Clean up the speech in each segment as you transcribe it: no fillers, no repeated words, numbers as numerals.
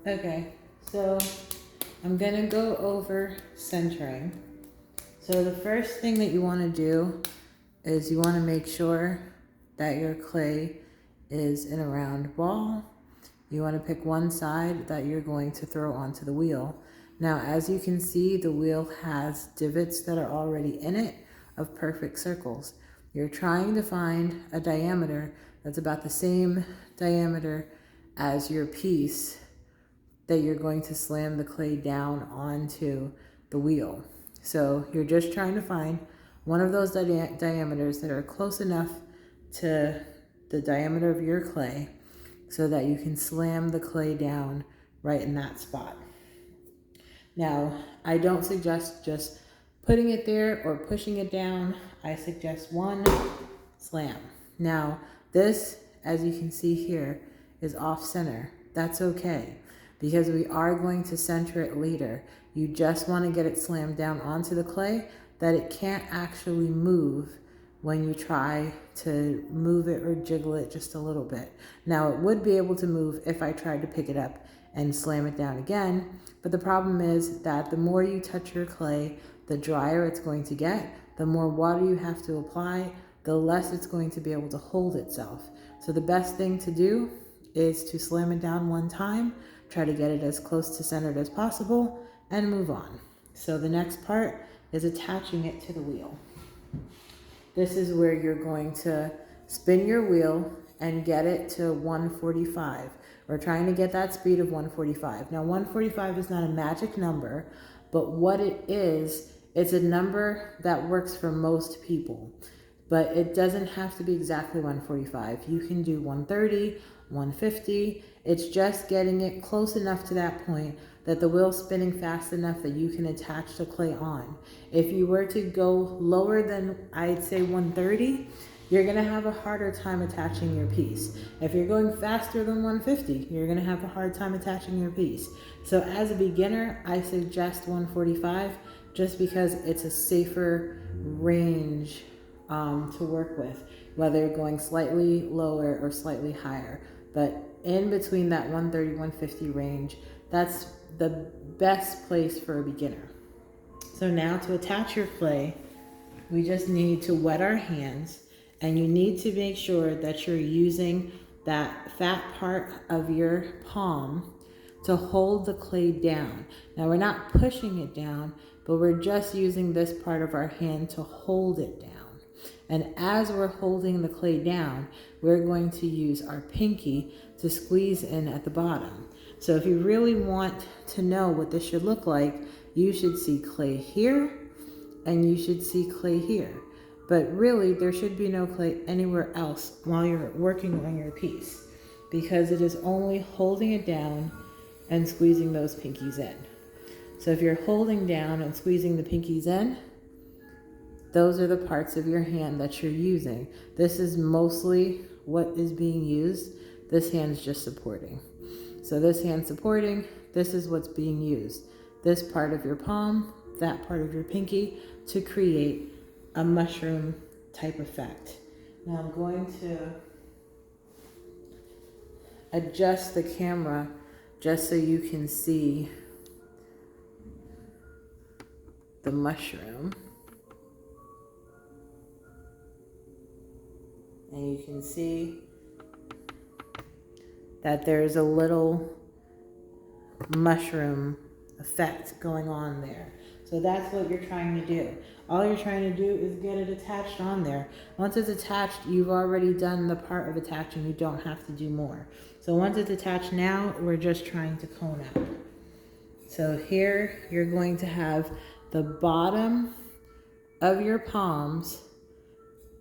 Okay, so I'm gonna go over centering. So the first thing that you wanna do is you wanna make sure that your clay is in a round ball. You wanna pick one side that you're going to throw onto the wheel. Now, as you can see, the wheel has divots that are already in it of perfect circles. You're trying to find a diameter that's about the same diameter as your piece that you're going to slam the clay down onto the wheel. So you're just trying to find one of those diameters that are close enough to the diameter of your clay so that you can slam the clay down right in that spot. Now, I don't suggest just putting it there or pushing it down. I suggest one slam. Now, this, as you can see here, is off center. That's okay, because we are going to center it later. You just want to get it slammed down onto the clay that it can't actually move when you try to move it or jiggle it just a little bit. Now, it would be able to move if I tried to pick it up and slam it down again, but the problem is that the more you touch your clay, the drier it's going to get, the more water you have to apply, the less it's going to be able to hold itself. So the best thing to do is to slam it down one time, try to get it as close to centered as possible, and move on. So the next part is attaching it to the wheel. This is where you're going to spin your wheel and get it to 145. We're trying to get that speed of 145. Now, 145 is not a magic number, but what it is, it's a number that works for most people. But it doesn't have to be exactly 145. You can do 130, 150. It's just getting it close enough to that point that the wheel's spinning fast enough that you can attach the clay on. If you were to go lower than, I'd say 130, you're gonna have a harder time attaching your piece. If you're going faster than 150, you're gonna have a hard time attaching your piece. So as a beginner, I suggest 145 just because it's a safer range to work with, whether going slightly lower or slightly higher. But in between that 130, 150 range, that's the best place for a beginner. So now to attach your clay, we just need to wet our hands, and you need to make sure that you're using that fat part of your palm to hold the clay down. Now we're not pushing it down, but we're just using this part of our hand to hold it down. And as we're holding the clay down, we're going to use our pinky to squeeze in at the bottom. So if you really want to know what this should look like, you should see clay here and you should see clay here. But really, there should be no clay anywhere else while you're working on your piece, because it is only holding it down and squeezing those pinkies in. So if you're holding down and squeezing the pinkies in, those are the parts of your hand that you're using. This is mostly what is being used. This hand's just supporting. So this hand supporting, this is what's being used. This part of your palm, that part of your pinky, to create a mushroom type effect. Now I'm going to adjust the camera just so you can see the mushroom. And you can see that there's a little mushroom effect going on there. So that's what you're trying to do. All you're trying to do is get it attached on there. Once it's attached, you've already done the part of attaching. You don't have to do more. So once it's attached now, we're just trying to cone out. So here you're going to have the bottom of your palms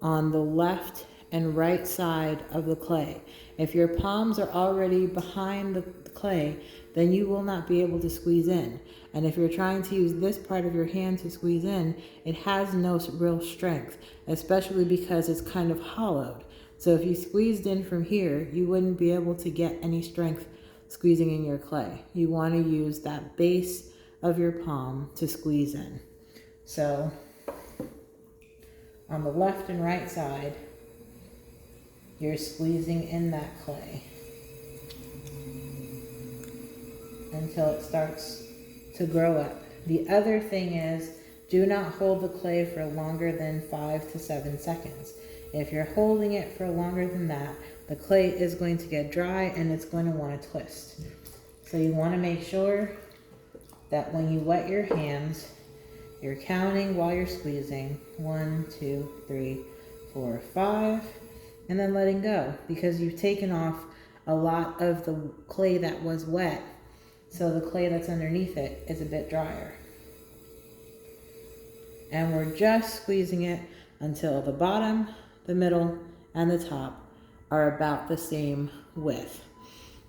on the left and right side of the clay. If your palms are already behind the clay, then you will not be able to squeeze in. And if you're trying to use this part of your hand to squeeze in, it has no real strength, especially because it's kind of hollowed. So if you squeezed in from here, you wouldn't be able to get any strength squeezing in your clay. You want to use that base of your palm to squeeze in. So on the left and right side, you're squeezing in that clay. until it starts to grow up. The other thing is, do not hold the clay for longer than 5 to 7 seconds. If you're holding it for longer than that, the clay is going to get dry and it's going to want to twist. So you want to make sure that when you wet your hands, you're counting while you're squeezing. 1, 2, 3, 4, 5, and then letting go, because you've taken off a lot of the clay that was wet, so the clay that's underneath it is a bit drier. And we're just squeezing it until the bottom, the middle, and the top are about the same width.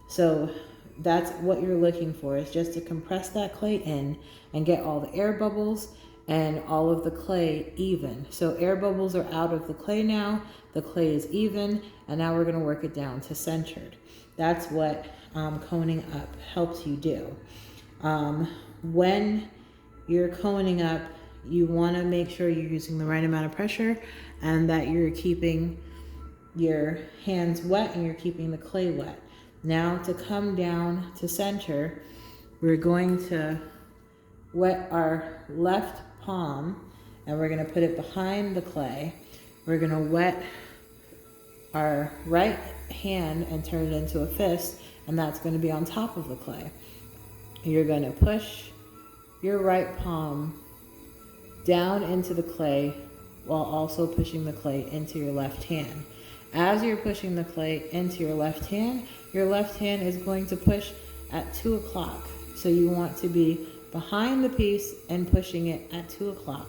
So that's what you're looking for, is just to compress that clay in and get all the air bubbles and all of the clay even. So air bubbles are out of the clay now, the clay is even, and now we're gonna work it down to centered. That's what coning up helps you do. When you're coning up, you wanna make sure you're using the right amount of pressure and that you're keeping your hands wet and you're keeping the clay wet. Now to come down to center, we're going to wet our left palm and we're gonna put it behind the clay. We're gonna wet our right hand and turn it into a fist, and that's gonna be on top of the clay. You're gonna push your right palm down into the clay while also pushing the clay into your left hand. As you're pushing the clay into your left hand is going to push at 2 o'clock. So you want to be behind the piece and pushing it at 2 o'clock.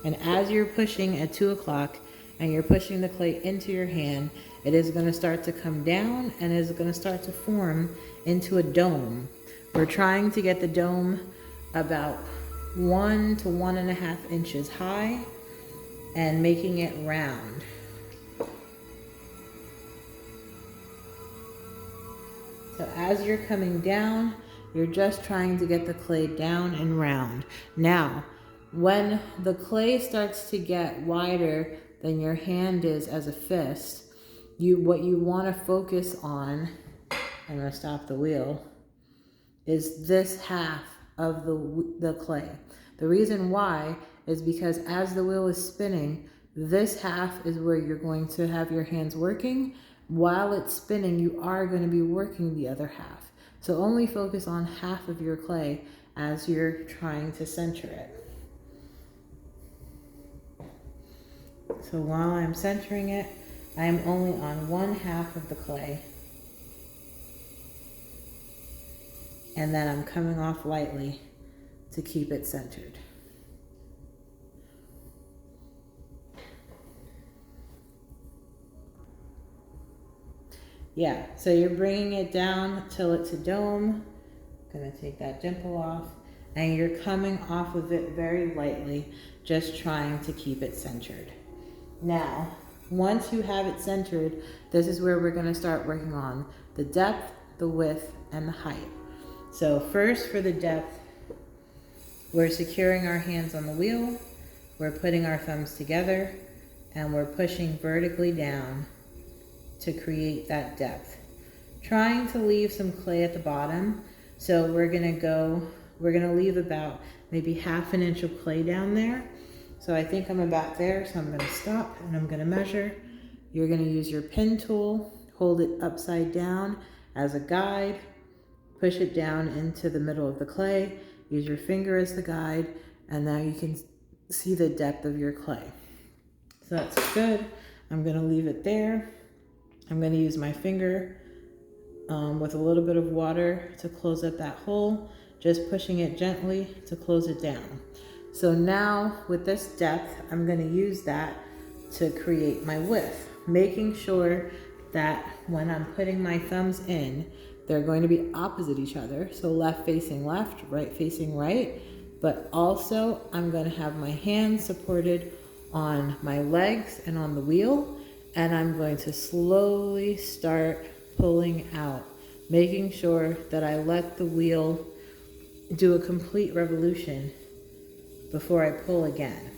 And as you're pushing at 2 o'clock and you're pushing the clay into your hand, it is going to start to come down and it is going to start to form into a dome. We're trying to get the dome about 1 to 1.5 inches high and making it round. So as you're coming down, you're just trying to get the clay down and round. Now, when the clay starts to get wider than your hand is as a fist, what you want to focus on, I'm going to stop the wheel, is this half of the clay. The reason why is because as the wheel is spinning, this half is where you're going to have your hands working. While it's spinning, you are going to be working the other half. So only focus on half of your clay as you're trying to center it. So while I'm centering it, I am only on 1/2 of the clay. And then I'm coming off lightly to keep it centered. Yeah, so you're bringing it down till it's a dome. I'm gonna take that dimple off, and you're coming off of it very lightly, just trying to keep it centered. Now, once you have it centered, this is where we're gonna start working on the depth, the width, and the height. So first, for the depth, we're securing our hands on the wheel, we're putting our thumbs together, and we're pushing vertically down to create that depth. Trying to leave some clay at the bottom. So we're gonna leave about maybe 1/2 inch of clay down there. So I think I'm about there, so I'm gonna stop and I'm gonna measure. You're gonna use your pin tool, hold it upside down as a guide, push it down into the middle of the clay, use your finger as the guide, and now you can see the depth of your clay. So that's good. I'm gonna leave it there. I'm going to use my finger with a little bit of water to close up that hole, just pushing it gently to close it down. So now with this depth, I'm going to use that to create my width, making sure that when I'm putting my thumbs in, they're going to be opposite each other. So left facing left, right facing right, but also I'm going to have my hands supported on my legs and on the wheel. And I'm going to slowly start pulling out, making sure that I let the wheel do a complete revolution before I pull again.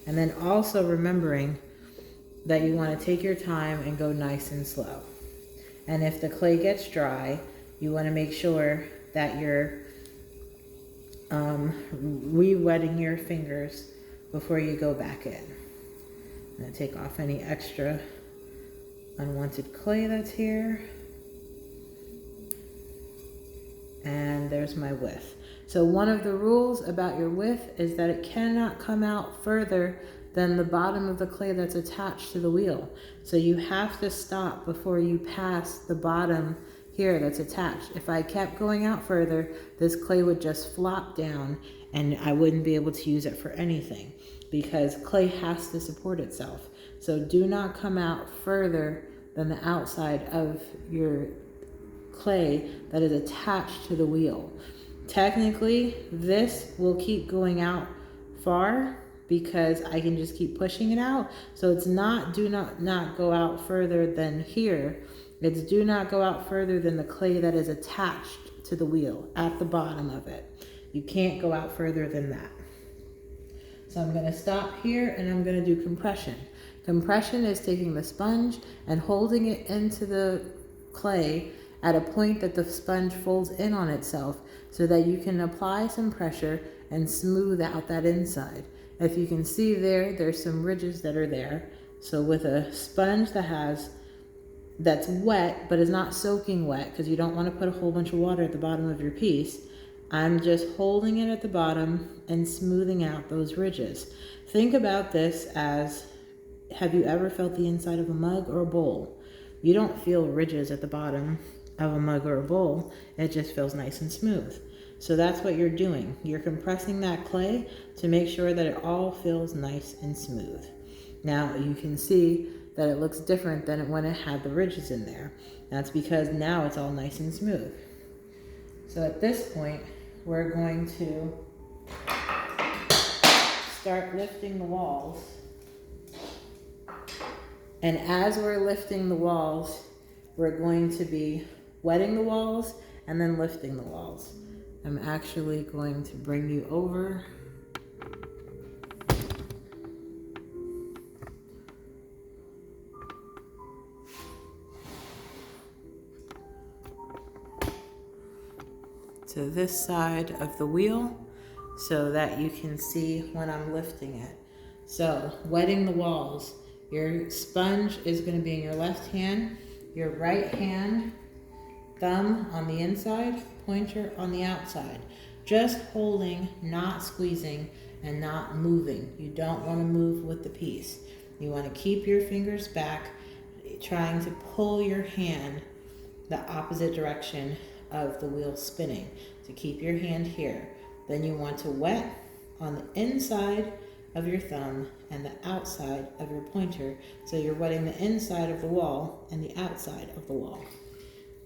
And then also remembering that you want to take your time and go nice and slow. And if the clay gets dry, you want to make sure that you're re-wetting your fingers before you go back in. I'm going to take off any extra unwanted clay that's here. And there's my width. So one of the rules about your width is that it cannot come out further than the bottom of the clay that's attached to the wheel. So you have to stop before you pass the bottom here that's attached. If I kept going out further, this clay would just flop down and I wouldn't be able to use it for anything because clay has to support itself. So do not come out further than the outside of your clay that is attached to the wheel. Technically, this will keep going out far because I can just keep pushing it out. So it's not do not go out further than here. It's do not go out further than the clay that is attached to the wheel at the bottom of it. You can't go out further than that. So I'm gonna stop here and I'm gonna do compression. Compression is taking the sponge and holding it into the clay at a point that the sponge folds in on itself so that you can apply some pressure and smooth out that inside. If you can see there, there's some ridges that are there. So with a sponge that's wet, but is not soaking wet, because you don't want to put a whole bunch of water at the bottom of your piece, I'm just holding it at the bottom and smoothing out those ridges. Think about this as, have you ever felt the inside of a mug or a bowl? You don't feel ridges at the bottom of a mug or a bowl. It just feels nice and smooth. So that's what you're doing. You're compressing that clay to make sure that it all feels nice and smooth. Now you can see that it looks different than when it had the ridges in there. That's because now it's all nice and smooth. So at this point, we're going to start lifting the walls. And as we're lifting the walls, we're going to be wetting the walls and then lifting the walls. I'm actually going to bring you over. To this side of the wheel so that you can see when I'm lifting it. So wetting the walls, your sponge is going to be in your left hand, your right hand, thumb on the inside, pointer on the outside. Just holding, not squeezing, and not moving. You don't want to move with the piece. You want to keep your fingers back, trying to pull your hand the opposite direction of the wheel spinning to keep your hand here. Then you want to wet on the inside of your thumb and the outside of your pointer. So you're wetting the inside of the wall and the outside of the wall.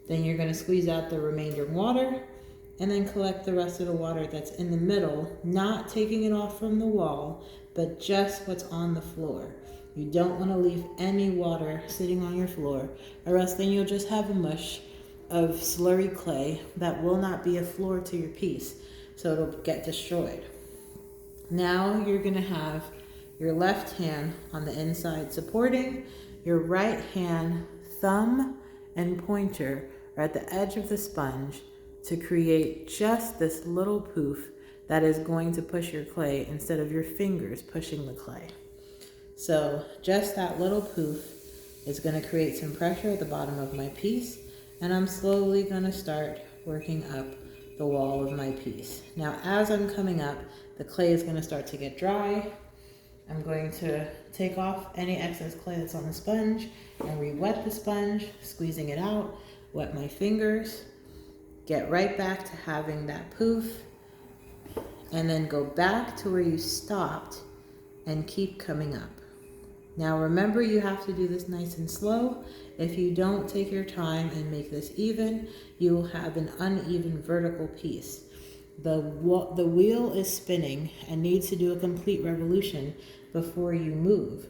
Then you're going to squeeze out the remainder water and then collect the rest of the water that's in the middle, not taking it off from the wall, but just what's on the floor. You don't want to leave any water sitting on your floor, or else then you'll just have a mush of slurry clay that will not be a floor to your piece, so it'll get destroyed. Now you're going to have your left hand on the inside supporting, your right hand, thumb, and pointer are at the edge of the sponge to create just this little poof that is going to push your clay instead of your fingers pushing the clay. So just that little poof is going to create some pressure at the bottom of my piece, and I'm slowly going to start working up the wall of my piece. Now as I'm coming up, the clay is going to start to get dry. I'm going to take off any excess clay that's on the sponge and re-wet the sponge, squeezing it out, wet my fingers, get right back to having that poof, and then go back to where you stopped and keep coming up. Now remember, you have to do this nice and slow. If you don't take your time and make this even, you will have an uneven vertical piece. The wheel is spinning and needs to do a complete revolution before you move.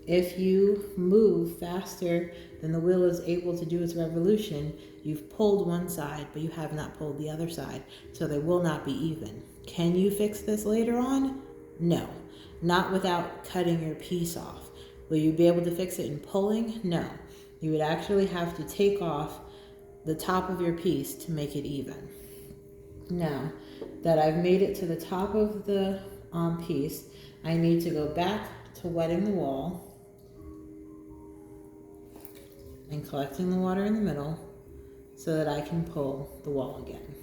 If you move faster than the wheel is able to do its revolution, you've pulled one side, but you have not pulled the other side, so they will not be even. Can you fix this later on? No, not without cutting your piece off. Will you be able to fix it in pulling? No. You would actually have to take off the top of your piece to make it even. Now that I've made it to the top of the piece, I need to go back to wetting the wall and collecting the water in the middle so that I can pull the wall again.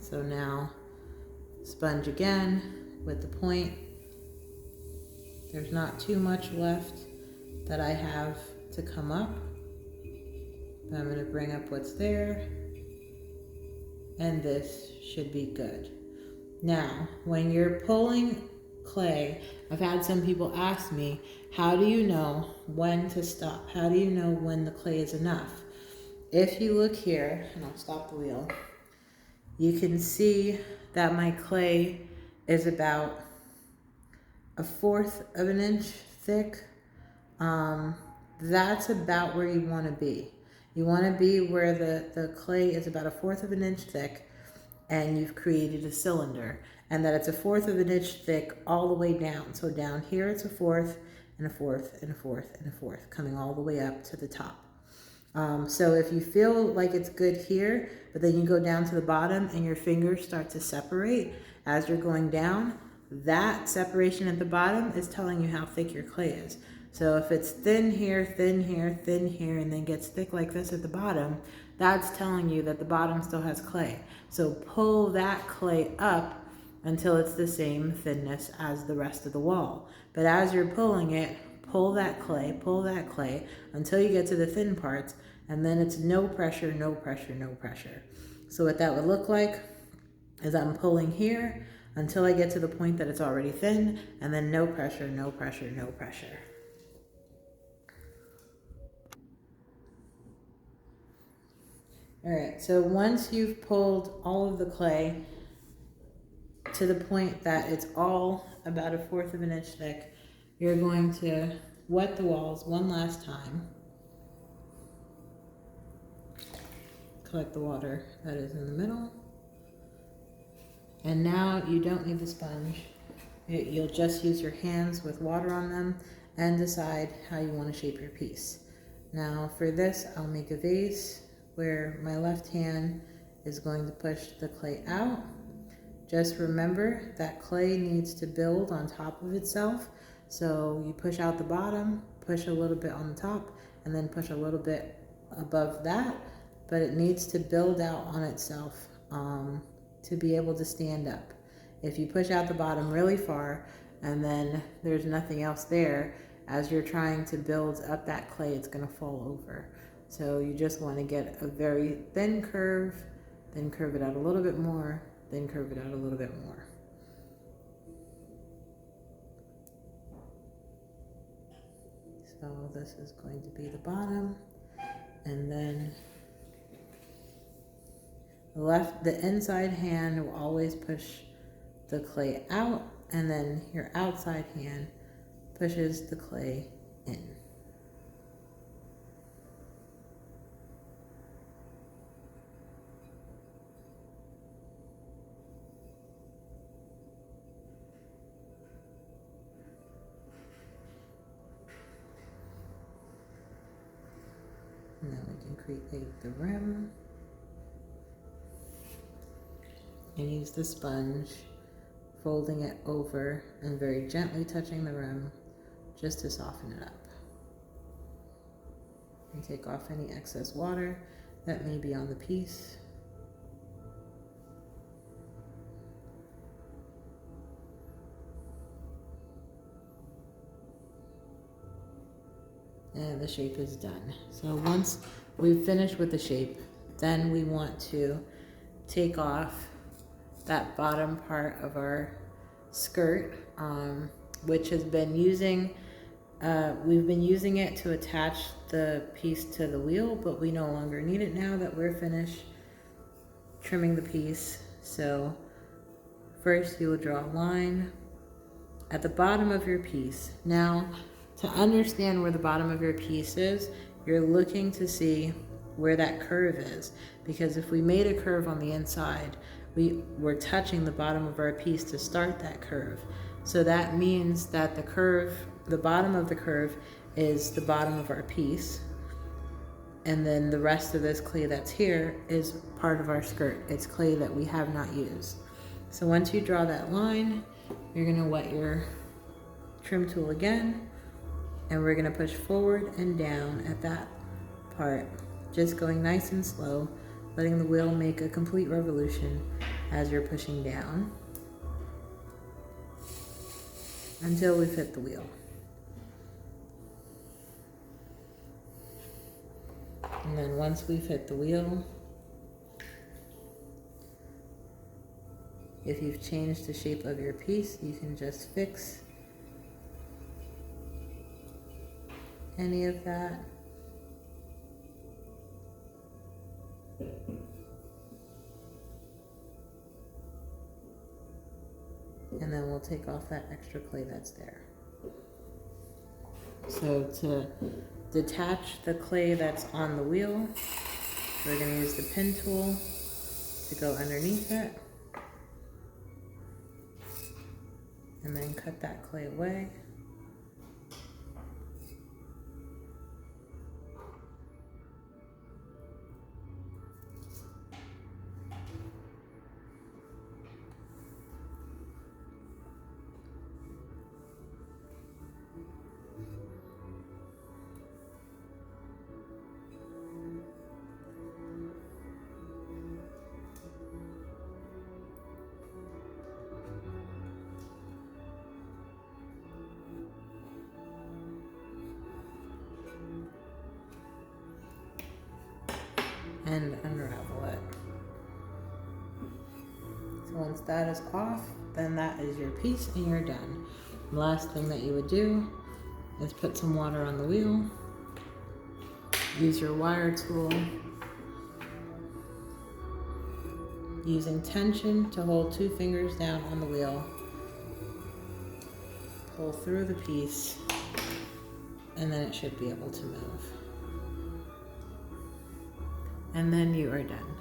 So now sponge again with the point. There's not too much left that I have to come up. I'm going to bring up what's there, and this should be good. Now, when you're pulling clay, I've had some people ask me, how do you know when to stop? How do you know when the clay is enough? If you look here, and I'll stop the wheel, you can see that my clay is about 1/4 of an inch thick. That's about where you want to be. You want to be where the clay is about 1/4 of an inch thick and you've created a cylinder, and that it's 1/4 of an inch thick all the way down. So down here it's 1/4 and 1/4 and 1/4 and 1/4 coming all the way up to the top. So if you feel like it's good here, but then you go down to the bottom and your fingers start to separate as you're going down, that separation at the bottom is telling you how thick your clay is. So if it's thin here, thin here, thin here, and then gets thick like this at the bottom, that's telling you that the bottom still has clay. So pull that clay up until it's the same thinness as the rest of the wall. But as you're pulling it, pull that clay until you get to the thin parts, and then it's no pressure, no pressure, no pressure. So what that would look like is I'm pulling here until I get to the point that it's already thin, and then no pressure, no pressure, no pressure. All right, so once you've pulled all of the clay to the point that it's all about 1/4 of an inch thick, you're going to wet the walls one last time. Collect the water that is in the middle. And now you don't need the sponge. You'll just use your hands with water on them and decide how you want to shape your piece. Now for this, I'll make a vase where my left hand is going to push the clay out. Just remember that clay needs to build on top of itself. So you push out the bottom, push a little bit on the top, and then push a little bit above that. But it needs to build out on itself to be able to stand up. If you push out the bottom really far and then there's nothing else there, as you're trying to build up that clay, it's going to fall over. So you just want to get a very thin curve, then curve it out a little bit more, then curve it out a little bit more. So this is going to be the bottom, and then the inside hand will always push the clay out, and then your outside hand pushes the clay in. And then we can create the rim and use the sponge, folding it over and very gently touching the rim just to soften it up. And take off any excess water that may be on the piece. And the shape is done. So once we've finished with the shape, then we want to take off that bottom part of our skirt, which has been using, we've been using it to attach the piece to the wheel, but we no longer need it now that we're finished trimming the piece. So first you will draw a line at the bottom of your piece. Now, to understand where the bottom of your piece is, you're looking to see where that curve is, because if we made a curve on the inside, we're touching the bottom of our piece to start that curve. So that means that the curve, the bottom of the curve is the bottom of our piece, And then the rest of this clay that's here is part of our skirt. It's clay that we have not used. So once you draw that line, you're gonna wet your trim tool again, and we're gonna push forward and down at that part, just going nice and slow, letting the wheel make a complete revolution as you're pushing down until we've hit the wheel. And then once we've hit the wheel, if you've changed the shape of your piece, you can just fix any of that. And then we'll take off that extra clay that's there. So to detach the clay that's on the wheel, we're going to use the pin tool to go underneath it and then cut that clay away. And unravel it. So once that is off, then that is your piece and you're done. The last thing that you would do is put some water on the wheel, use your wire tool, using tension to hold 2 fingers down on the wheel, pull through the piece, and then it should be able to move. And then you are done.